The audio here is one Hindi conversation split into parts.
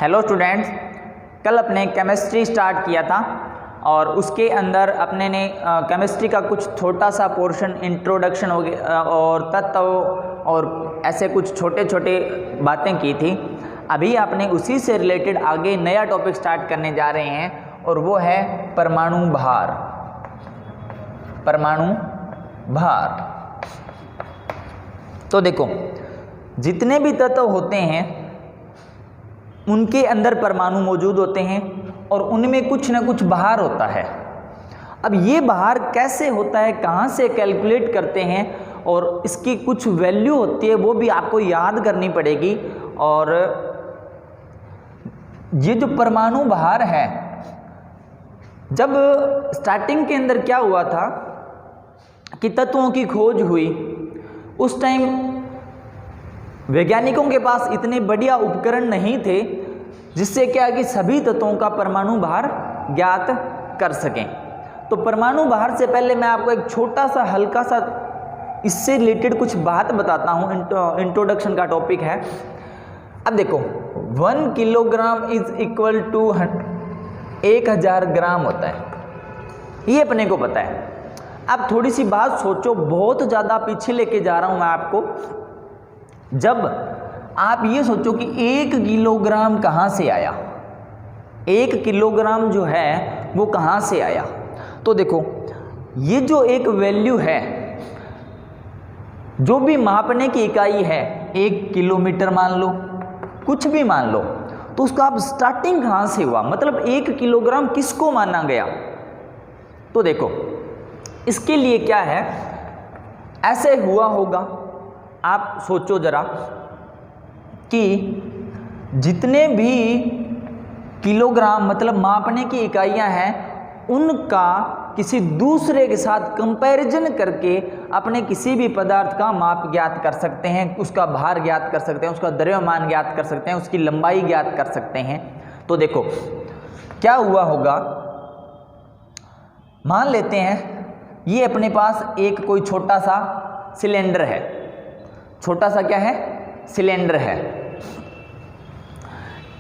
हेलो स्टूडेंट्स, कल अपने केमिस्ट्री स्टार्ट किया था और उसके अंदर अपने ने केमिस्ट्री का कुछ छोटा सा पोर्शन इंट्रोडक्शन हो गया और तत्व और ऐसे कुछ छोटे छोटे बातें की थी। अभी आपने उसी से रिलेटेड आगे नया टॉपिक स्टार्ट करने जा रहे हैं और वो है परमाणु भार। परमाणु भार। तो देखो, जितने भी तत्व होते हैं उनके अंदर परमाणु मौजूद होते हैं और उनमें कुछ ना कुछ भार होता है। अब ये भार कैसे होता है, कहाँ से कैलकुलेट करते हैं और इसकी कुछ वैल्यू होती है, वो भी आपको याद करनी पड़ेगी। और ये जो परमाणु भार है, जब स्टार्टिंग के अंदर क्या हुआ था कि तत्वों की खोज हुई, उस टाइम वैज्ञानिकों के पास इतने बढ़िया उपकरण नहीं थे जिससे क्या कि सभी तत्वों का परमाणु भार ज्ञात कर सकें। तो परमाणु भार से पहले मैं आपको एक छोटा सा हल्का सा इससे रिलेटेड कुछ बात बताता हूँ। इंट्रोडक्शन का टॉपिक है। अब देखो, 1 किलोग्राम इज इक्वल टू 1000 ग्राम होता है, ये अपने को पता है। अब थोड़ी सी बात सोचो, बहुत ज़्यादा पीछे लेके जा रहा हूँ मैं आपको। जब आप ये सोचो कि 1 किलोग्राम कहाँ से आया, 1 किलोग्राम जो है वो कहाँ से आया, तो देखो ये जो एक वैल्यू है, जो भी मापने की इकाई है, 1 किलोमीटर मान लो, कुछ भी मान लो, तो उसका आप स्टार्टिंग कहाँ से हुआ, मतलब 1 किलोग्राम किसको माना गया। तो देखो इसके लिए क्या है, ऐसे हुआ होगा, आप सोचो जरा कि जितने भी किलोग्राम मतलब मापने की इकाइयां हैं, उनका किसी दूसरे के साथ कंपैरिजन करके अपने किसी भी पदार्थ का माप ज्ञात कर सकते हैं, उसका भार ज्ञात कर सकते हैं, उसका द्रव्यमान ज्ञात कर सकते हैं, उसकी लंबाई ज्ञात कर सकते हैं। तो देखो क्या हुआ होगा, मान लेते हैं ये अपने पास एक कोई छोटा सा सिलेंडर है, छोटा सा क्या है, सिलेंडर है।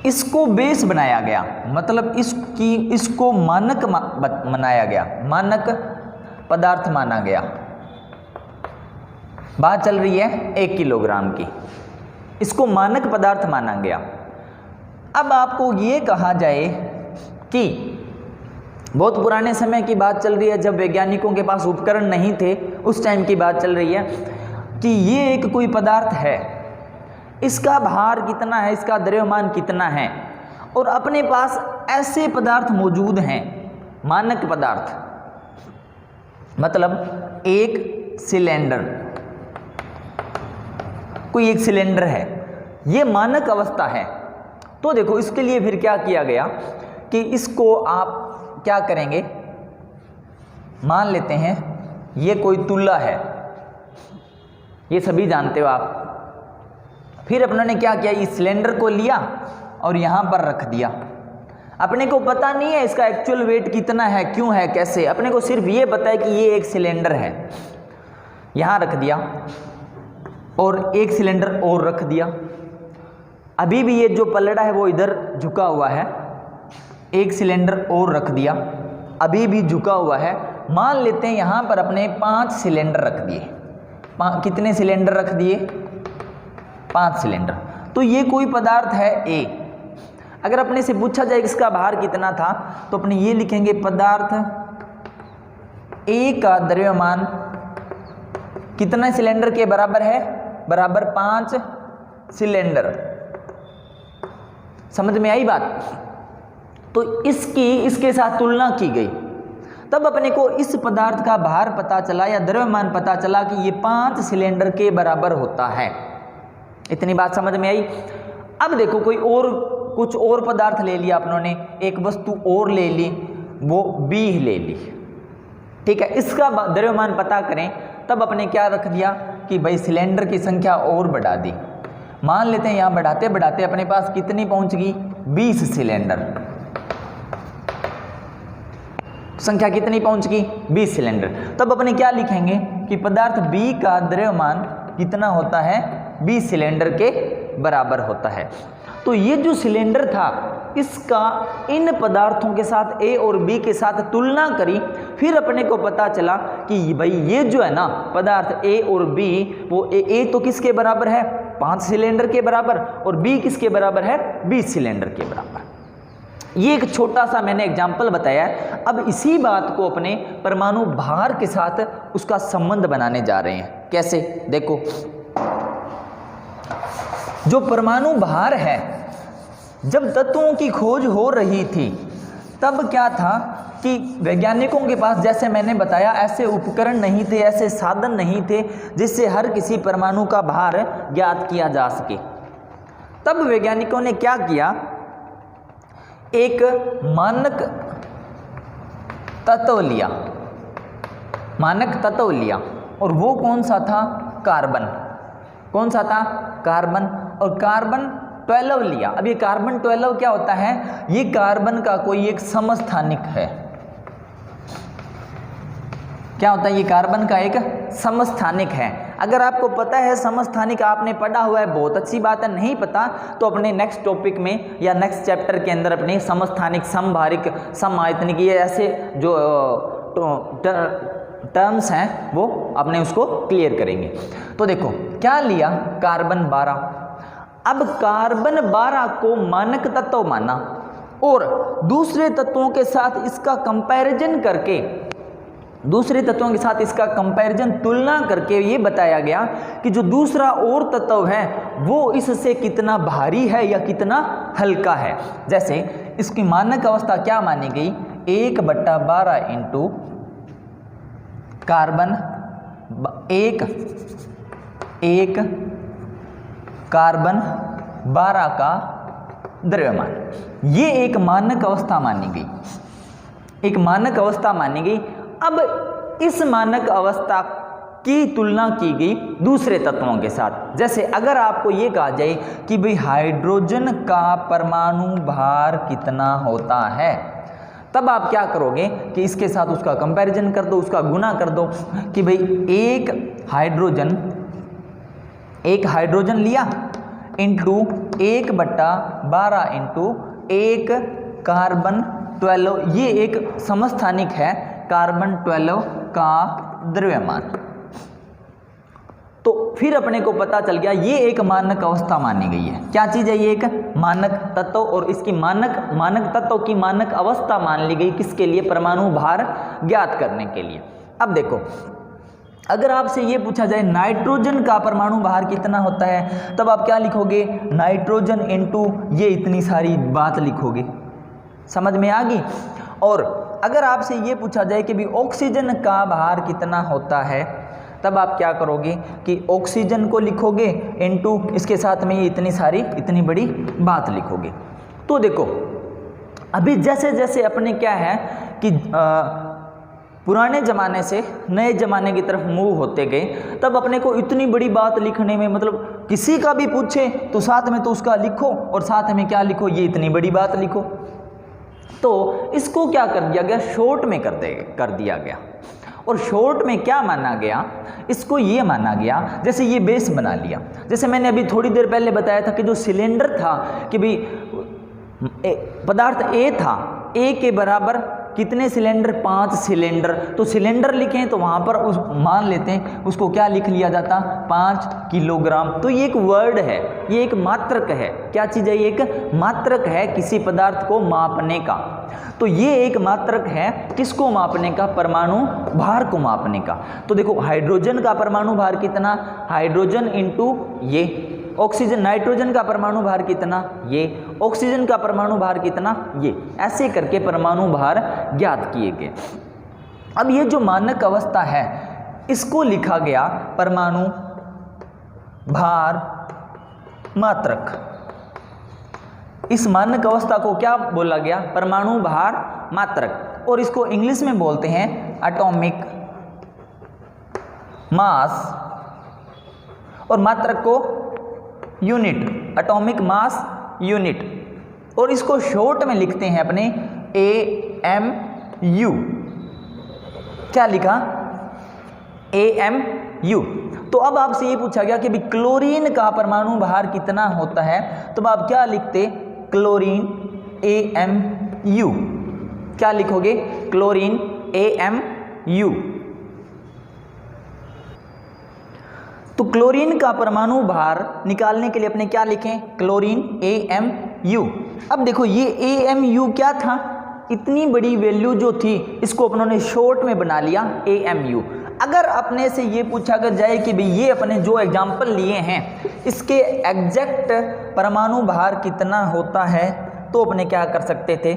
इसको बेस बनाया गया, मतलब इसको मानक बनाया गया, मानक पदार्थ माना गया। बात चल रही है 1 किलोग्राम की, इसको मानक पदार्थ माना गया। अब आपको ये कहा जाए कि बहुत पुराने समय की बात चल रही है, जब वैज्ञानिकों के पास उपकरण नहीं थे, उस टाइम की बात चल रही है कि ये एक कोई पदार्थ है, इसका भार कितना है, इसका द्रव्यमान कितना है, और अपने पास ऐसे पदार्थ मौजूद हैं, मानक पदार्थ, मतलब एक सिलेंडर, कोई एक सिलेंडर है, ये मानक अवस्था है। तो देखो इसके लिए फिर क्या किया गया कि इसको आप क्या करेंगे, मान लेते हैं ये कोई तुला है, ये सभी जानते हो आप। फिर अपनों ने क्या किया, इस सिलेंडर को लिया और यहाँ पर रख दिया। अपने को पता नहीं है इसका एक्चुअल वेट कितना है, क्यों है, कैसे, अपने को सिर्फ ये पता है कि ये एक सिलेंडर है। यहाँ रख दिया और एक सिलेंडर और रख दिया। अभी भी ये जो पलड़ा है वो इधर झुका हुआ है, एक सिलेंडर और रख दिया, अभी भी झुका हुआ है। मान लेते हैं यहाँ पर अपने 5 सिलेंडर रख दिए। कितने सिलेंडर रख दिए, 5 सिलेंडर। तो ये कोई पदार्थ है ए। अगर अपने से पूछा जाए इसका भार कितना था, तो अपने ये लिखेंगे पदार्थ ए का द्रव्यमान कितना सिलेंडर के बराबर है, बराबर 5 सिलेंडर। समझ में आई बात। तो इसके साथ तुलना की गई, तब अपने को इस पदार्थ का भार पता चला या द्रव्यमान पता चला कि ये 5 सिलेंडर के बराबर होता है। इतनी बात समझ में आई। अब देखो कुछ और पदार्थ ले लिया अपनों ने, एक वस्तु और ले ली, वो बी ले ली, ठीक है, इसका द्रव्यमान पता करें, तब अपने क्या रख दिया कि भाई सिलेंडर की संख्या और बढ़ा दी। मान लेते हैं यहाँ बढ़ाते बढ़ाते अपने पास कितनी पहुंच गई, 20 सिलेंडर। संख्या कितनी पहुंच गई, 20 सिलेंडर। तब अपने क्या लिखेंगे कि पदार्थ बी का द्रव्यमान कितना होता है, 20 सिलेंडर के बराबर होता है। तो ये जो सिलेंडर था इसका इन पदार्थों के साथ ए और बी के साथ तुलना करी, फिर अपने को पता चला कि भाई ये जो है ना पदार्थ ए और बी, वो ए तो किसके बराबर है 5 सिलेंडर के बराबर, और बी किसके बराबर है 20 सिलेंडर के बराबर। ये एक छोटा सा मैंने एग्जाम्पल बताया है। अब इसी बात को अपने परमाणु भार के साथ उसका संबंध बनाने जा रहे हैं। कैसे, देखो जो परमाणु भार है, जब तत्वों की खोज हो रही थी तब क्या था कि वैज्ञानिकों के पास, जैसे मैंने बताया, ऐसे उपकरण नहीं थे, ऐसे साधन नहीं थे जिससे हर किसी परमाणु का भार ज्ञात किया जा सके। तब वैज्ञानिकों ने क्या किया, एक मानक तत्व लिया, मानक तत्व लिया, और वो कौन सा था, कार्बन। कौन सा था, कार्बन। और कार्बन 12 लिया। अब ये कार्बन 12 क्या होता है, ये कार्बन का कोई एक समस्थानिक है। क्या होता है, ये कार्बन का एक समस्थानिक है। अगर आपको पता है समस्थानिक, आपने पढ़ा हुआ है, बहुत अच्छी बात है। नहीं पता तो अपने नेक्स्ट टॉपिक में या नेक्स्ट चैप्टर के अंदर अपने समस्थानिक, समभारिक, समायतनिक, ये ऐसे जो टर्म्स हैं वो अपने उसको क्लियर करेंगे। तो देखो क्या लिया, कार्बन 12। अब कार्बन 12 को मानक तत्व माना और दूसरे तत्वों के साथ इसका कंपैरिजन करके, दूसरे तत्वों के साथ इसका कंपैरिजन, तुलना करके ये बताया गया कि जो दूसरा और तत्व है वो इससे कितना भारी है या कितना हल्का है। जैसे इसकी मानक अवस्था क्या मानी गई, 1/12 इंटू कार्बन 1 कार्बन 12 का द्रव्यमान, ये एक मानक अवस्था मानी गई, एक मानक अवस्था मानी गई। अब इस मानक अवस्था की तुलना की गई दूसरे तत्वों के साथ। जैसे अगर आपको ये कहा जाए कि भाई हाइड्रोजन का परमाणु भार कितना होता है, तब आप क्या करोगे कि इसके साथ उसका कंपैरिजन कर दो, उसका गुना कर दो कि भाई एक हाइड्रोजन लिया इंटू 1/12 इंटू 1 कार्बन 12, ये एक समस्थानिक है, कार्बन 12 का द्रव्यमान। तो फिर अपने को पता चल गया ये एक मानक अवस्था मानी गई है। क्या चीज़ है, ये एक मानक तत्व, और इसकी मानक तत्व की मानक अवस्था मान ली गई किसके लिए, परमाणु भार ज्ञात करने के लिए। अब देखो अगर आपसे ये पूछा जाए नाइट्रोजन का परमाणु भार कितना होता है, तब आप क्या लिखोगे, नाइट्रोजन इंटू ये इतनी सारी बात लिखोगे, समझ में आ गई। और अगर आपसे ये पूछा जाए कि भी ऑक्सीजन का भार कितना होता है, तब आप क्या करोगे कि ऑक्सीजन को लिखोगे इंटू इसके साथ में ये इतनी बड़ी बात लिखोगे। तो देखो अभी जैसे जैसे अपने क्या है कि पुराने ज़माने से नए ज़माने की तरफ मूव होते गए, तब अपने को इतनी बड़ी बात लिखने में, मतलब किसी का भी पूछे तो साथ में तो उसका लिखो और साथ में क्या लिखो, ये इतनी बड़ी बात लिखो। तो इसको क्या कर दिया गया, शॉर्ट में कर दिया गया। और शॉर्ट में क्या माना गया, इसको ये माना गया, जैसे ये बेस बना लिया। जैसे मैंने अभी थोड़ी देर पहले बताया था कि जो सिलेंडर था कि भाई पदार्थ ए था, ए के बराबर कितने सिलेंडर, 5 सिलेंडर। तो सिलेंडर लिखें तो वहाँ पर उस मान लेते हैं उसको क्या लिख लिया जाता, 5 किलोग्राम। तो ये एक वर्ड है, ये एक मात्रक है। क्या चीज़ है, ये एक मात्रक है किसी पदार्थ को मापने का। तो ये एक मात्रक है किसको मापने का, परमाणु भार को मापने का। तो देखो हाइड्रोजन का परमाणु भार कितना, हाइड्रोजन इंटू ये ऑक्सीजन, नाइट्रोजन का परमाणु भार कितना, ये ऑक्सीजन का परमाणु भार कितना, ये ऐसे करके परमाणु भार ज्ञात किए गए। अब ये जो मानक अवस्था है इसको लिखा गया परमाणु भार मात्रक। इस मानक अवस्था को क्या बोला गया, परमाणु भार मात्रक, और इसको इंग्लिश में बोलते हैं एटॉमिक मास, और मात्रक को यूनिट, एटॉमिक मास यूनिट, और इसको शॉर्ट में लिखते हैं अपने AMU। क्या लिखा, AMU। यू। तो अब आपसे ये पूछा गया कि भाई क्लोरीन का परमाणु भार कितना होता है, तो आप क्या लिखते, क्लोरीन AmU। क्या लिखोगे, क्लोरीन AmU। तो क्लोरीन का परमाणु भार निकालने के लिए अपने क्या लिखें, क्लोरीन AmU। अब देखो ये AmU क्या था, इतनी बड़ी वैल्यू जो थी इसको अपनों ने शॉर्ट में बना लिया AmU। अगर अपने से ये पूछा जाए कि भाई ये अपने जो एग्जाम्पल लिए हैं इसके एग्जैक्ट परमाणु भार कितना होता है, तो अपने क्या कर सकते थे,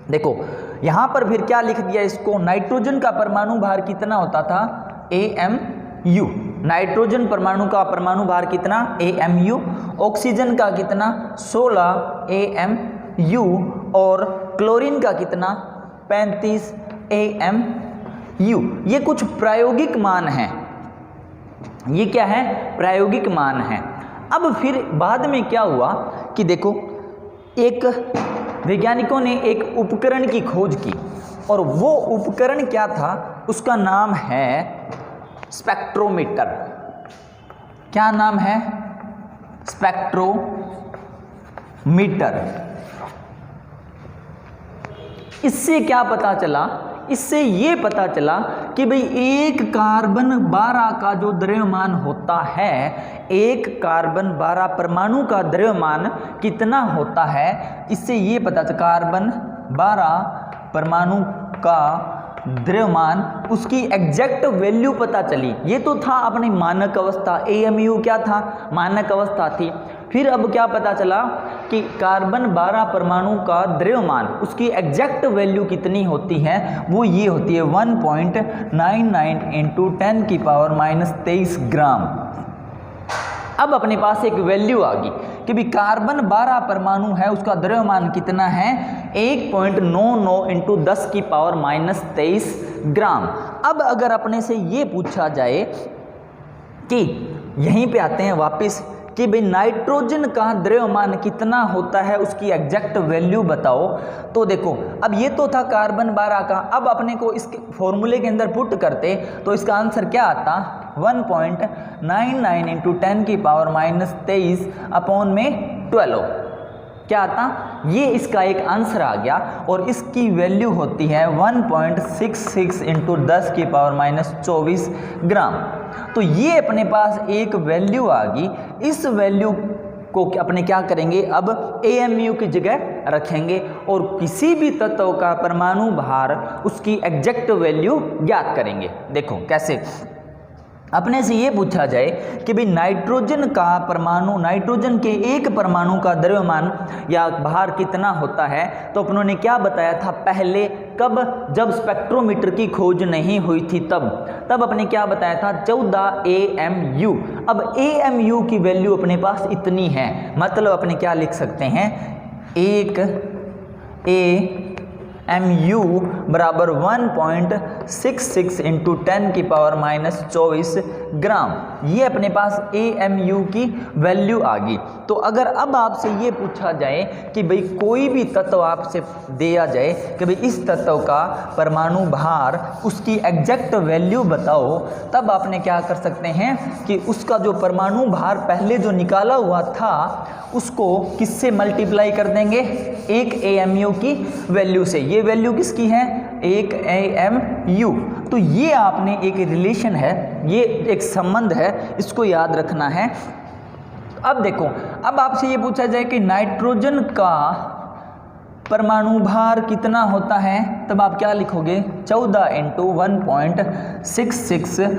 देखो यहाँ पर फिर क्या लिख दिया इसको, नाइट्रोजन का परमाणु भार कितना होता था AmU। नाइट्रोजन परमाणु का परमाणु भार कितना AmU, ऑक्सीजन का कितना 16 AmU और क्लोरीन का कितना 35 AmU। ये कुछ प्रायोगिक मान हैं, ये क्या है, प्रायोगिक मान है। अब फिर बाद में क्या हुआ कि देखो एक वैज्ञानिकों ने एक उपकरण की खोज की और वो उपकरण क्या था, उसका नाम है स्पेक्ट्रोमीटर। क्या नाम है, स्पेक्ट्रोमीटर। इससे क्या पता चला, इससे ये पता चला कि भाई एक कार्बन 12 का जो द्रव्यमान होता है, एक कार्बन 12 परमाणु का द्रव्यमान कितना होता है, इससे ये पता चला कार्बन 12 परमाणु का द्रव्यमान, उसकी एग्जैक्ट वैल्यू पता चली। ये तो था अपनी मानक अवस्था, AmU क्या था, मानक अवस्था थी। फिर अब क्या पता चला कि कार्बन 12 परमाणु का द्रव्यमान, उसकी एग्जैक्ट वैल्यू कितनी होती है, वो ये होती है 1.99 × 10⁻³ ग्राम। अब अपने पास एक वैल्यू आ गई कि भी कार्बन 12 परमाणु है, उसका द्रव्यमान कितना है 1.99 × 10⁻23 ग्राम। अब अगर अपने से ये पूछा जाए कि यहीं पे आते हैं वापस कि भाई नाइट्रोजन का द्रव्यमान कितना होता है, उसकी एग्जैक्ट वैल्यू बताओ। तो देखो अब ये तो था कार्बन 12 का, अब अपने को इसके फॉर्मूले के अंदर पुट करते तो इसका आंसर क्या आता, 1.99 × 10⁻23/12 क्या आता, ये इसका एक आंसर आ गया और इसकी वैल्यू होती है 1.66 × 10⁻24 ग्राम। तो ये अपने पास एक वैल्यू आ गई। इस वैल्यू को अपने क्या करेंगे, अब AmU की जगह रखेंगे और किसी भी तत्व का परमाणु भार उसकी एग्जैक्ट वैल्यू ज्ञात करेंगे। देखो कैसे, अपने से ये पूछा जाए कि भाई नाइट्रोजन का परमाणु, नाइट्रोजन के एक परमाणु का द्रव्यमान या भार कितना होता है, तो अपनों ने क्या बताया था पहले, कब, जब स्पेक्ट्रोमीटर की खोज नहीं हुई थी तब अपने क्या बताया था 14 AmU। अब AmU की वैल्यू अपने पास इतनी है, मतलब अपने क्या लिख सकते हैं, 1 AmU बराबर 1.66 × 10⁻24 ग्राम। ये अपने पास AmU की वैल्यू आ गई। तो अगर अब आपसे ये पूछा जाए कि भाई कोई भी तत्व आपसे दिया जाए कि भाई इस तत्व का परमाणु भार, उसकी एग्जैक्ट वैल्यू बताओ, तब आपने क्या कर सकते हैं कि उसका जो परमाणु भार पहले जो निकाला हुआ था उसको किससे मल्टीप्लाई कर देंगे, 1 AmU की वैल्यू से। ये वैल्यू किसकी है, 1 AmU। तो ये आपने एक रिलेशन है, ये एक संबंध है, इसको याद रखना है। अब देखो, अब आपसे ये पूछा जाए कि नाइट्रोजन का परमाणु भार कितना होता है, तब आप क्या लिखोगे, 14 × 1.66 ×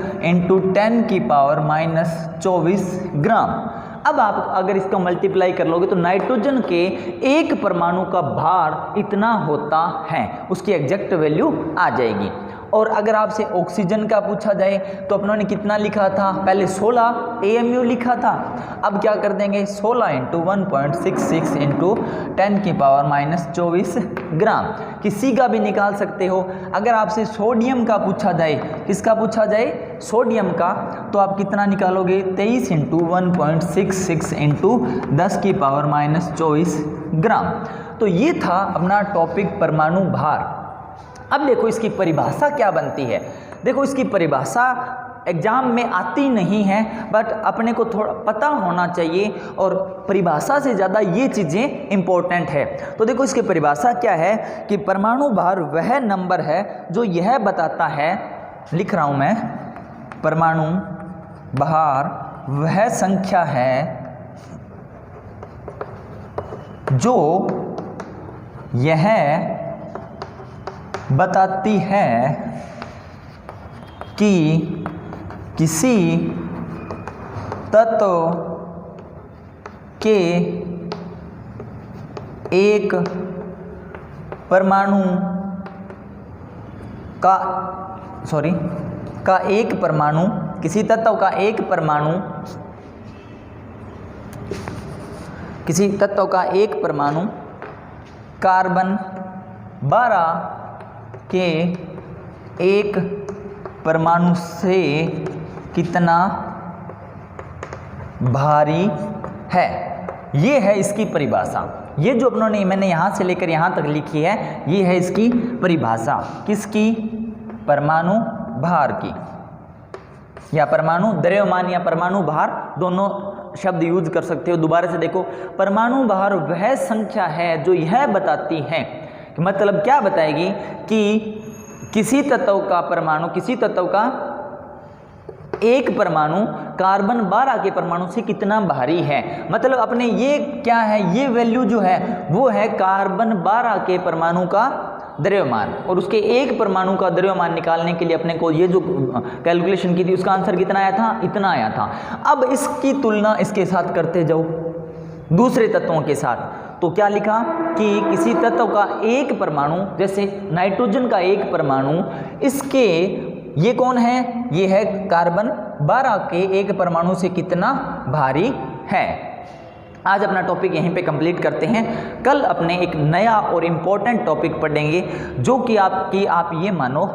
10⁻24 ग्राम। अब आप अगर इसका मल्टीप्लाई कर लोगे तो नाइट्रोजन के एक परमाणु का भार इतना होता है, उसकी एग्जैक्ट वैल्यू आ जाएगी। और अगर आपसे ऑक्सीजन का पूछा जाए तो अपनों ने कितना लिखा था, पहले 16 AmU लिखा था, अब क्या कर देंगे 16 × 1.66 × 10⁻24 ग्राम। किसी का भी निकाल सकते हो। अगर आपसे सोडियम का पूछा जाए, किसका पूछा जाए, सोडियम का, तो आप कितना निकालोगे, 23 × 1.66 × 10⁻24 ग्राम। तो ये था अपना टॉपिक परमाणु भार। अब देखो इसकी परिभाषा क्या बनती है। देखो इसकी परिभाषा एग्जाम में आती नहीं है, बट अपने को थोड़ा पता होना चाहिए और परिभाषा से ज़्यादा ये चीज़ें इंपॉर्टेंट है। तो देखो इसकी परिभाषा क्या है कि परमाणु भार वह नंबर है जो यह बताता है, लिख रहा हूँ मैं, परमाणु भार वह संख्या है जो यह बताती है कि किसी तत्व के एक परमाणु किसी तत्व का एक परमाणु कार्बन 12 के एक परमाणु से कितना भारी है। ये है इसकी परिभाषा। ये जो मैंने यहाँ से लेकर यहाँ तक लिखी है, ये है इसकी परिभाषा। किसकी? परमाणु भार की, या परमाणु द्रव्यमान या परमाणु भार, दोनों शब्द यूज कर सकते हो। दोबारा से देखो, परमाणु भार वह संख्या है जो यह बताती है, मतलब क्या बताएगी कि किसी तत्व का एक परमाणु कार्बन 12 के परमाणु से कितना भारी है। मतलब अपने ये क्या है, ये वैल्यू जो है वो है कार्बन 12 के परमाणु का द्रव्यमान, और उसके एक परमाणु का द्रव्यमान निकालने के लिए अपने को ये जो कैलकुलेशन की थी उसका आंसर कितना आया था? इतना आया था। अब इसकी तुलना इसके साथ करते जाओ, दूसरे तत्वों के साथ, तो क्या लिखा कि किसी तत्व का एक परमाणु, जैसे नाइट्रोजन का एक परमाणु, इसके ये कौन है? ये है कार्बन 12 के एक परमाणु से कितना भारी है। आज अपना टॉपिक यहीं पे कंप्लीट करते हैं। कल अपने एक नया और इम्पोर्टेंट टॉपिक पढ़ेंगे, जो कि आप ये मानो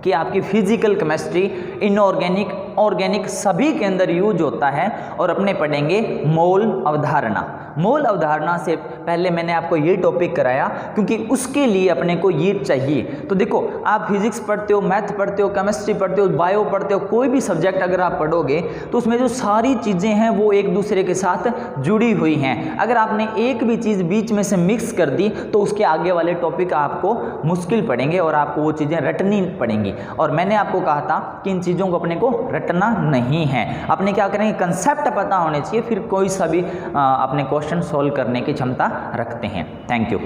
कि आपकी फिजिकल केमिस्ट्री, इनऑर्गेनिक, ऑर्गेनिक सभी के अंदर यूज होता है, और अपने पढ़ेंगे मोल अवधारणा। मोल अवधारणा से पहले मैंने आपको ये टॉपिक कराया क्योंकि उसके लिए अपने को ये चाहिए। तो देखो, आप फिजिक्स पढ़ते हो, मैथ पढ़ते हो, केमिस्ट्री पढ़ते हो, बायो पढ़ते हो, कोई भी सब्जेक्ट अगर आप पढ़ोगे तो उसमें जो सारी चीज़ें हैं वो एक दूसरे के साथ जुड़ी हुई हैं। अगर आपने एक भी चीज़ बीच में से मिक्स कर दी तो उसके आगे वाले टॉपिक आपको मुश्किल पड़ेंगे और आपको वो चीज़ें रटनी पड़ेंगी। और मैंने आपको कहा था कि इन चीज़ों को अपने को रटना नहीं है, अपने क्या करेंगे, कंसेप्ट पता होने चाहिए, फिर कोई सा भी अपने क्वेश्चन सॉल्व करने की क्षमता रखते हैं। Thank you.